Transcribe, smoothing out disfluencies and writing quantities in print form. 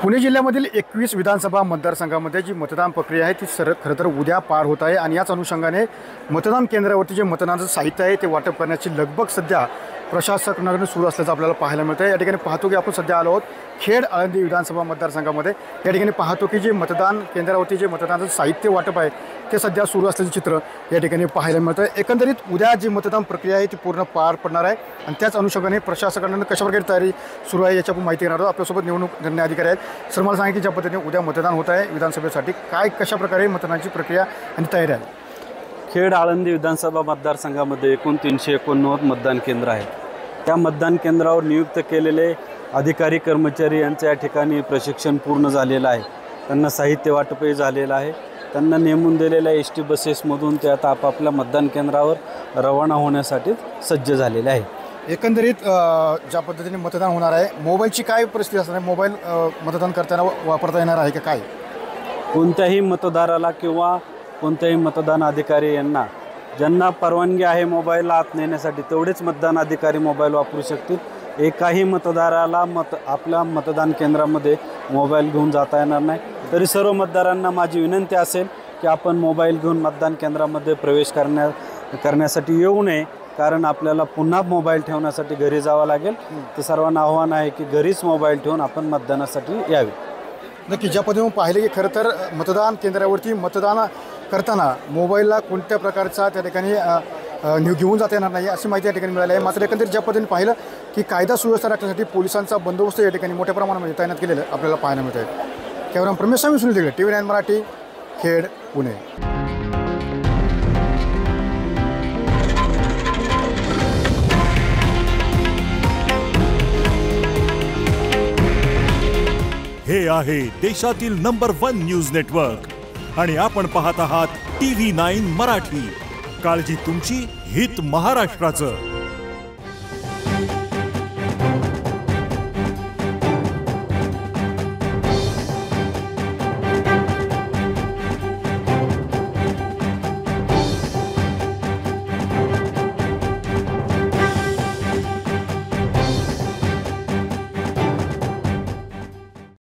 पुणे जिल्ह्यामधील 21 विधानसभा मतदारसंघामध्ये जी मतदान प्रक्रिया आहे ती खरं तर उद्या पार होत आहे आणि याच अनुषंगाने मतदान केंद्रावरती जे मतदानाचं साहित्य आहे ते वाटप करण्याची लगबग सध्या प्रशासनाकडून सुरू असल्याचं आपल्याला पाहायला मिळतं आहे। या ठिकाणी पाहतो की आपण सध्या आलो आहोत खेड आळंदी विधानसभा मतदारसंघामध्ये। या ठिकाणी पाहतो की जे मतदान केंद्रावरती जे मतदानाचं साहित्य वाटप आहे ते सध्या सुरू असल्याचं चित्र या ठिकाणी पाहायला मिळतं आहे। एकंदरीत उद्या जी मतदान प्रक्रिया आहे ती पूर्ण पार पडणार आहे आणि त्याच अनुषंगाने प्रशासनाकडून कशाप्रकारे तयारी सुरू आहे याची आपण माहिती घेणार आहोत। आपल्यासोबत निवडणूक निर्णय अधिकारी आहेत। सर, मला सांगा की ज्या पद्धतीने उद्या मतदान होत आहे विधानसभेसाठी कशाप्रकारे मतदानाची प्रक्रिया आणि तयारी आहे? खेड आळंदी विधानसभा मतदारसंघामध्ये एकूण 389 मतदान केंद्र आहेत। त्या मतदान केंद्रावर नियुक्त केलेले अधिकारी कर्मचारी यांच्या या ठिकाणी प्रशिक्षण पूर्ण झालेलं आहे। त्यांना साहित्य वाटपही झालेलं आहे। त्यांना नेमून दिलेल्या एसटी बसेसमधून ते आता आपापल्या मतदान केंद्रावर रवाना होण्यासाठी सज्ज झालेले आहे। एकंदरीत ज्या पद्धतीने मतदान होणार आहे मोबाईलची काय परिस्थिती असणार आहे? मोबाईल मतदान करताना वापरता येणार आहे का काय? कोणत्याही मतदाराला किंवा कोणत्याही मतदान अधिकारी यांना ज्यांना परवानगी आहे मोबाईल आत नेण्यासाठी तेवढेच मतदान अधिकारी मोबाईल वापरू शकतील। एकाही मतदाराला आपल्या मतदान केंद्रामध्ये मोबाईल घेऊन जाता येणार नाही। तरी सर्व मतदारांना माझी विनंती असेल की आपण मोबाईल घेऊन मतदान केंद्रामध्ये प्रवेश करण्यासाठी येऊ नये, कारण आपल्याला पुन्हा मोबाईल ठेवण्यासाठी घरी जावं लागेल। तर सर्वांना आव्हान आहे की घरीच मोबाईल ठेवून आपण मतदानासाठी यावे। नक्की ज्या पद्धतीने पाहिले की खरं तर मतदान केंद्रावरती मतदान करताना मोबाईलला कोणत्या प्रकारचा त्या ठिकाणी घेऊन जाता येणार नाही अशी माहिती या ठिकाणी मिळाली आहे। मात्र एकंदरीत ज्या पद्धतीने पाहिलं की कायदा सुव्यवस्था राखण्यासाठी पोलिसांचा बंदोबस्त या ठिकाणी मोठ्या प्रमाणामध्ये तैनात केलेलं आपल्याला पाहायला मिळत आहे। कॅमेरामन प्रमेश स्वामी, सुनील दिगळे, TV9 मराठी, खेड, पुणे। हे आहे देशातील नंबर 1 न्यूज नेटवर्क आणि आपण पाहत आहात TV9 मराठी। काळजी तुमची, हित महाराष्ट्राचं।